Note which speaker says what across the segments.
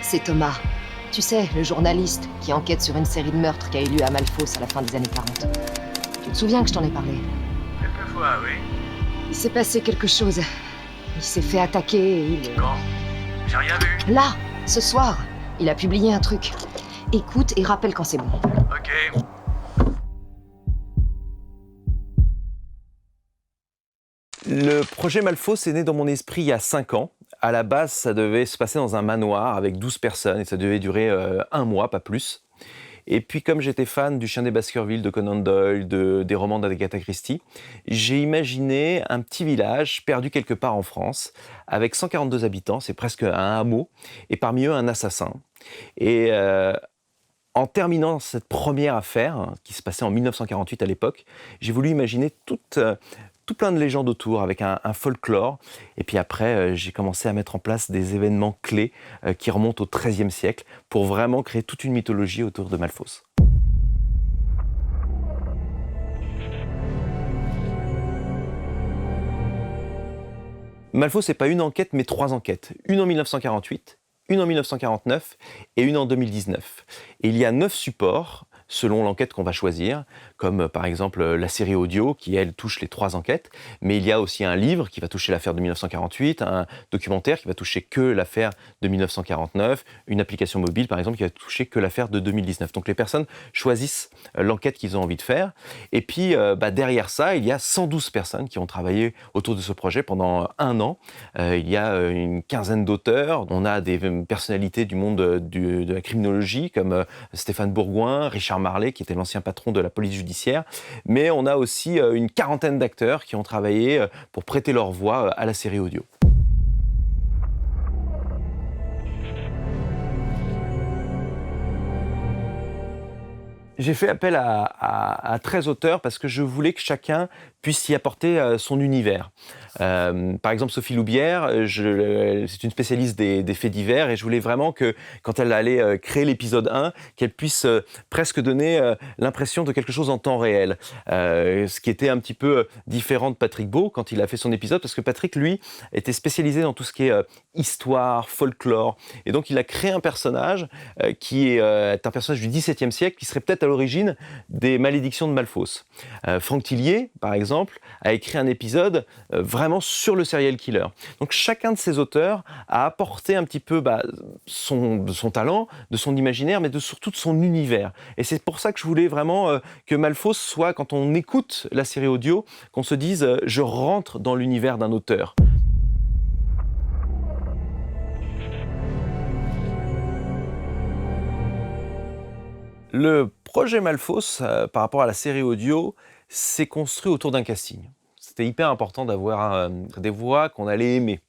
Speaker 1: C'est Thomas. Tu sais, le journaliste qui enquête sur une série de meurtres qui a eu lieu à Malfos à la fin des années 40. Tu te souviens que je t'en ai parlé?
Speaker 2: Quelquefois, oui.
Speaker 1: Il s'est passé quelque chose. Il s'est fait attaquer et il...
Speaker 2: Quand? J'ai rien vu.
Speaker 1: Là, ce soir, il a publié un truc. Écoute et rappelle quand c'est bon.
Speaker 2: Ok.
Speaker 3: Le projet Malfos est né dans mon esprit il y a 5 ans. À la base, ça devait se passer dans un manoir avec 12 personnes et ça devait durer 1 mois, pas plus. Et puis comme j'étais fan du Chien des Baskerville de Conan Doyle, des romans d'Agatha Christie, j'ai imaginé un petit village perdu quelque part en France, avec 142 habitants, c'est presque un hameau, et parmi eux un assassin. Et en terminant cette première affaire, qui se passait en 1948 à l'époque, j'ai voulu imaginer tout plein de légendes autour, avec un folklore. Et puis après, j'ai commencé à mettre en place des événements clés qui remontent au XIIIe siècle pour vraiment créer toute une mythologie autour de Malfos. Malfos, c'est pas une enquête, mais 3 enquêtes. Une en 1948, une en 1949 et une en 2019. Et il y a 9 supports selon l'enquête qu'on va choisir, comme par exemple la série audio qui, elle, touche les 3 enquêtes, mais il y a aussi un livre qui va toucher l'affaire de 1948, un documentaire qui va toucher que l'affaire de 1949, une application mobile, par exemple, qui va toucher que l'affaire de 2019. Donc les personnes choisissent l'enquête qu'ils ont envie de faire, et puis derrière ça, il y a 112 personnes qui ont travaillé autour de ce projet pendant 1 an. Il y a une quinzaine d'auteurs, on a des personnalités du monde de la criminologie, comme Stéphane Bourgoin, Richard Marley, qui était l'ancien patron de la police judiciaire, mais on a aussi une quarantaine d'acteurs qui ont travaillé pour prêter leur voix à la série audio. J'ai fait appel à 13 auteurs parce que je voulais que chacun puisse y apporter son univers. Par exemple, Sophie Loubière, c'est une spécialiste des faits divers et je voulais vraiment que, quand elle allait créer l'épisode 1, qu'elle puisse presque donner l'impression de quelque chose en temps réel. Ce qui était un petit peu différent de Patrick Beau quand il a fait son épisode, parce que Patrick, lui, était spécialisé dans tout ce qui est histoire, folklore. Et donc, il a créé un personnage qui est un personnage du XVIIe siècle, qui serait peut-être à l'origine des malédictions de Malfos. Franck Tillier, par exemple, a écrit un épisode vraiment sur le serial killer. Donc chacun de ces auteurs a apporté un petit peu de son talent, de son imaginaire, mais surtout de son univers. Et c'est pour ça que je voulais vraiment que Malfos soit, quand on écoute la série audio, qu'on se dise je rentre dans l'univers d'un auteur. Le projet Malfos, par rapport à la série audio, s'est construit autour d'un casting. C'était hyper important d'avoir des voix qu'on allait aimer.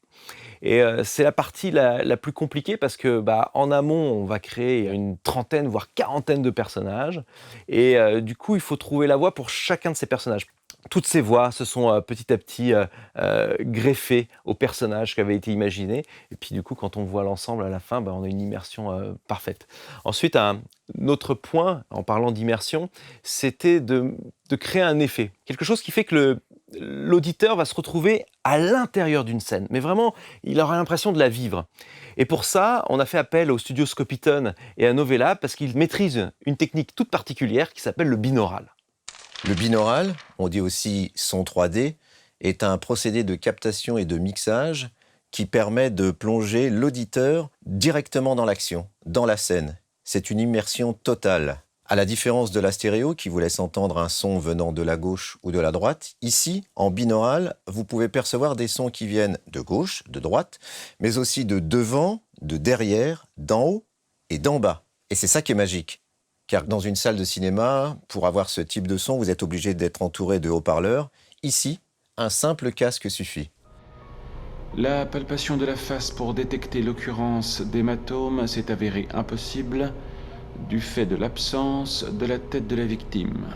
Speaker 3: Et c'est la partie la plus compliquée parce que en amont, on va créer une trentaine, voire quarantaine de personnages. Et du coup, il faut trouver la voix pour chacun de ces personnages. Toutes ces voix se sont petit à petit greffées aux personnages qui avaient été imaginés. Et puis du coup, quand on voit l'ensemble à la fin, on a une immersion parfaite. Ensuite, un autre point, en parlant d'immersion, c'était de créer un effet. Quelque chose qui fait que l'auditeur va se retrouver à l'intérieur d'une scène. Mais vraiment, il aura l'impression de la vivre. Et pour ça, on a fait appel au studio Scopiton et à Novella parce qu'ils maîtrisent une technique toute particulière qui s'appelle le binaural.
Speaker 4: Le binaural, on dit aussi son 3D, est un procédé de captation et de mixage qui permet de plonger l'auditeur directement dans l'action, dans la scène. C'est une immersion totale. À la différence de la stéréo qui vous laisse entendre un son venant de la gauche ou de la droite, ici, en binaural, vous pouvez percevoir des sons qui viennent de gauche, de droite, mais aussi de devant, de derrière, d'en haut et d'en bas. Et c'est ça qui est magique. Car dans une salle de cinéma, pour avoir ce type de son, vous êtes obligé d'être entouré de haut-parleurs. Ici, un simple casque suffit.
Speaker 5: La palpation de la face pour détecter l'occurrence d'hématomes s'est avérée impossible du fait de l'absence de la tête de la victime.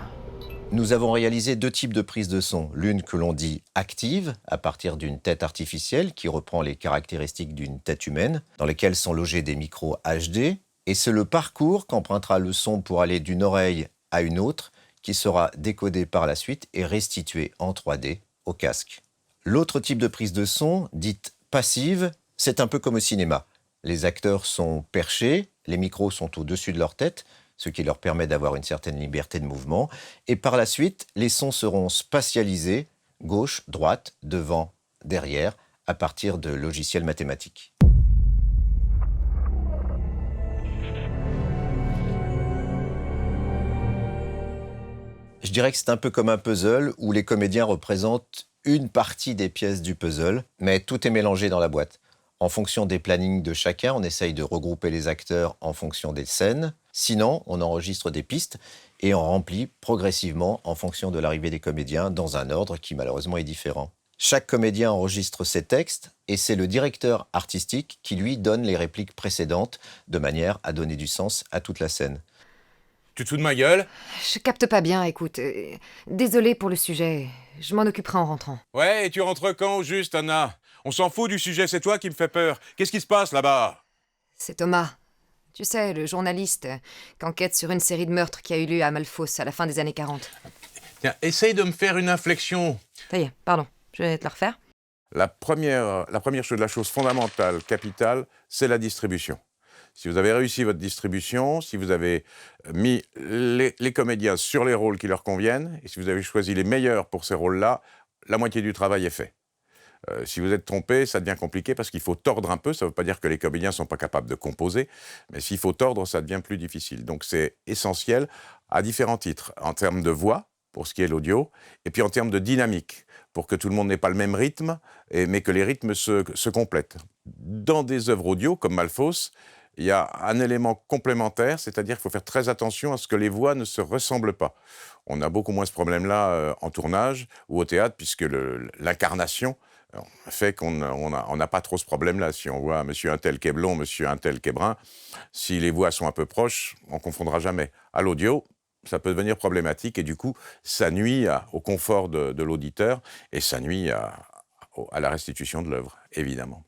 Speaker 4: Nous avons réalisé 2 types de prises de son. L'une que l'on dit active, à partir d'une tête artificielle qui reprend les caractéristiques d'une tête humaine, dans lesquelles sont logés des micros HD. Et c'est le parcours qu'empruntera le son pour aller d'une oreille à une autre, qui sera décodé par la suite et restitué en 3D au casque. L'autre type de prise de son, dite passive, c'est un peu comme au cinéma. Les acteurs sont perchés, les micros sont au-dessus de leur tête, ce qui leur permet d'avoir une certaine liberté de mouvement. Et par la suite, les sons seront spatialisés, gauche, droite, devant, derrière, à partir de logiciels mathématiques. Je dirais que c'est un peu comme un puzzle où les comédiens représentent une partie des pièces du puzzle, mais tout est mélangé dans la boîte. En fonction des plannings de chacun, on essaye de regrouper les acteurs en fonction des scènes. Sinon, on enregistre des pistes et on remplit progressivement en fonction de l'arrivée des comédiens dans un ordre qui malheureusement est différent. Chaque comédien enregistre ses textes et c'est le directeur artistique qui lui donne les répliques précédentes de manière à donner du sens à toute la scène.
Speaker 6: Tu te fous de ma gueule?
Speaker 1: Je capte pas bien, écoute. Désolée pour le sujet. Je m'en occuperai en rentrant.
Speaker 6: Ouais, et tu rentres quand au juste, Anna? On s'en fout du sujet, c'est toi qui me fais peur. Qu'est-ce qui se passe là-bas?
Speaker 1: C'est Thomas. Tu sais, le journaliste qui enquête sur une série de meurtres qui a eu lieu à Malfos à la fin des années 40.
Speaker 6: Tiens, essaye de me faire une inflexion.
Speaker 1: Ça y est, pardon. Je vais te la refaire.
Speaker 6: La première chose, la chose fondamentale, capitale, c'est la distribution. Si vous avez réussi votre distribution, si vous avez mis les comédiens sur les rôles qui leur conviennent, et si vous avez choisi les meilleurs pour ces rôles-là, la moitié du travail est fait. Si vous êtes trompé, ça devient compliqué parce qu'il faut tordre un peu. Ça ne veut pas dire que les comédiens ne sont pas capables de composer, mais s'il faut tordre, ça devient plus difficile. Donc c'est essentiel à différents titres, en termes de voix, pour ce qui est l'audio, et puis en termes de dynamique, pour que tout le monde n'ait pas le même rythme, mais que les rythmes se complètent. Dans des œuvres audio, comme Malfos, il y a un élément complémentaire, c'est-à-dire qu'il faut faire très attention à ce que les voix ne se ressemblent pas. On a beaucoup moins ce problème-là en tournage ou au théâtre, puisque l'incarnation fait qu'on n'a pas trop ce problème-là. Si on voit monsieur un tel qui est blond, monsieur un tel qui est brun, si les voix sont un peu proches, on ne confondra jamais. À l'audio, ça peut devenir problématique et du coup, ça nuit au confort de l'auditeur et ça nuit à la restitution de l'œuvre, évidemment.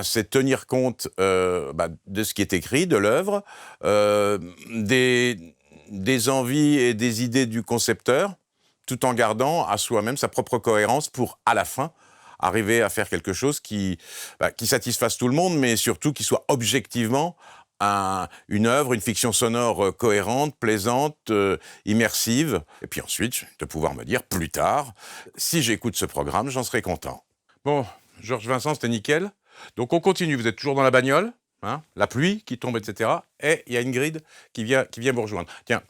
Speaker 6: C'est tenir compte de ce qui est écrit, de l'œuvre, des envies et des idées du concepteur, tout en gardant à soi-même sa propre cohérence pour, à la fin, arriver à faire quelque chose qui satisfasse tout le monde, mais surtout qui soit objectivement une œuvre, une fiction sonore cohérente, plaisante, immersive. Et puis ensuite, de pouvoir me dire plus tard, si j'écoute ce programme, j'en serai content. Bon, Georges Vincent, c'était nickel. Donc on continue, vous êtes toujours dans la bagnole, hein, la pluie qui tombe, etc. Et il y a Ingrid qui vient vous rejoindre. Tiens,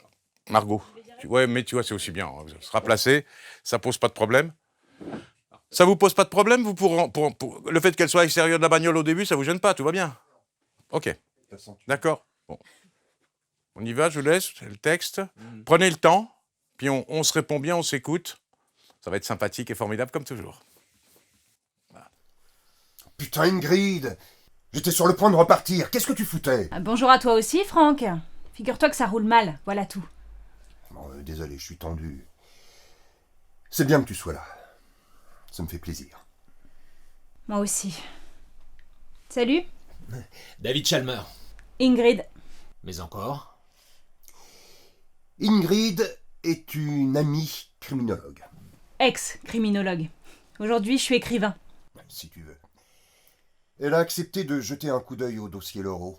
Speaker 6: Margot, ouais, mais tu vois, c'est aussi bien, hein, se raplacer, ça pose pas de problème. Ça vous pose pas de problème, vous, pour le fait qu'elle soit à l'extérieur de la bagnole au début, ça vous gêne pas, tout va bien? Ok, d'accord. Bon. On y va, je vous laisse, le texte. Prenez le temps, puis on se répond bien, on s'écoute. Ça va être sympathique et formidable comme toujours.
Speaker 7: Putain, Ingrid! J'étais sur le point de repartir. Qu'est-ce que tu foutais?
Speaker 8: Bonjour à toi aussi, Franck. Figure-toi que ça roule mal, voilà tout.
Speaker 7: Bon, désolé, je suis tendu. C'est bien que tu sois là. Ça me fait plaisir.
Speaker 8: Moi aussi. Salut.
Speaker 9: David Chalmer.
Speaker 8: Ingrid.
Speaker 9: Mais encore?
Speaker 7: Ingrid est une amie criminologue.
Speaker 8: Ex-criminologue. Aujourd'hui, je suis écrivain.
Speaker 7: Si tu veux. Elle a accepté de jeter un coup d'œil au dossier Loro,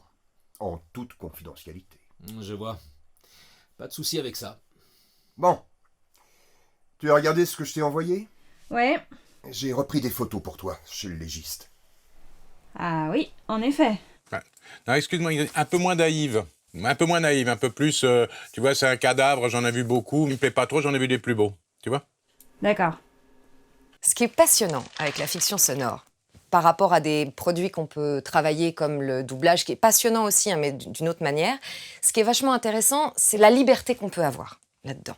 Speaker 7: en toute confidentialité.
Speaker 9: Je vois. Pas de souci avec ça.
Speaker 7: Bon. Tu as regardé ce que je t'ai envoyé?
Speaker 8: Ouais.
Speaker 7: J'ai repris des photos pour toi, chez le légiste.
Speaker 8: Ah oui, en effet.
Speaker 6: Non, excuse-moi, un peu moins naïve. Un peu moins naïve, un peu plus... tu vois, c'est un cadavre, j'en ai vu beaucoup. Il me plaît pas trop, j'en ai vu des plus beaux. Tu vois?
Speaker 8: D'accord.
Speaker 1: Ce qui est passionnant avec la fiction sonore, par rapport à des produits qu'on peut travailler comme le doublage, qui est passionnant aussi, hein, mais d'une autre manière, ce qui est vachement intéressant, c'est la liberté qu'on peut avoir là-dedans.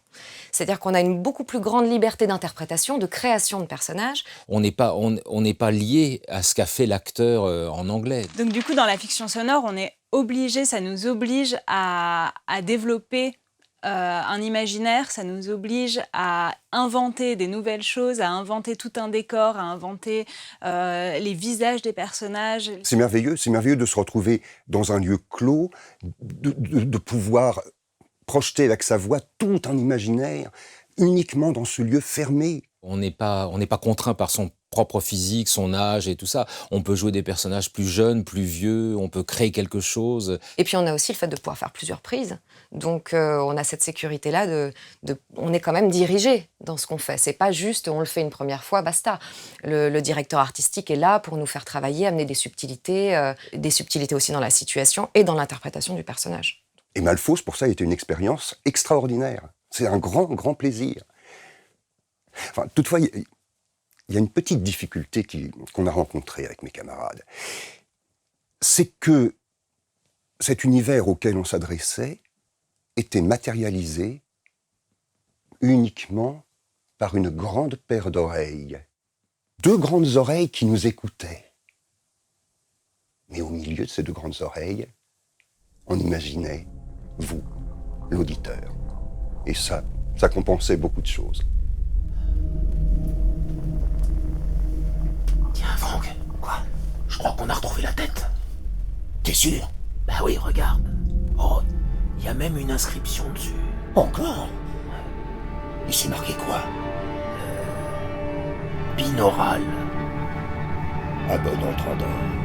Speaker 1: C'est-à-dire qu'on a une beaucoup plus grande liberté d'interprétation, de création de personnages.
Speaker 9: On n'est pas lié à ce qu'a fait l'acteur en anglais.
Speaker 10: Donc du coup, dans la fiction sonore, on est obligé, ça nous oblige à développer un imaginaire, ça nous oblige à inventer des nouvelles choses, à inventer tout un décor, à inventer les visages des personnages.
Speaker 7: C'est merveilleux de se retrouver dans un lieu clos, de pouvoir projeter avec sa voix tout un imaginaire
Speaker 11: uniquement dans ce lieu fermé.
Speaker 9: On n'est pas contraint par son propre physique, son âge et tout ça. On peut jouer des personnages plus jeunes, plus vieux, on peut créer quelque chose.
Speaker 1: Et puis on a aussi le fait de pouvoir faire plusieurs prises. Donc on a cette sécurité-là, on est quand même dirigé dans ce qu'on fait. C'est pas juste on le fait une première fois, basta. Le directeur artistique est là pour nous faire travailler, amener des subtilités aussi dans la situation et dans l'interprétation du personnage.
Speaker 11: Et Malfausse, pour ça, a été une expérience extraordinaire. C'est un grand, grand plaisir. Enfin, toutefois, il y a une petite difficulté qu'on a rencontrée avec mes camarades. C'est que cet univers auquel on s'adressait était matérialisé uniquement par une grande paire d'oreilles. 2 grandes oreilles qui nous écoutaient. Mais au milieu de ces 2 grandes oreilles, on imaginait vous, l'auditeur. Et ça compensait beaucoup de choses.
Speaker 12: Tiens, Franck. Quoi? Je crois qu'on a retrouvé la tête. T'es sûr? Bah oui, regarde. Oh, il y a même une inscription dessus. Encore? Et c'est marqué quoi? Binaural.
Speaker 11: À bon entendeur.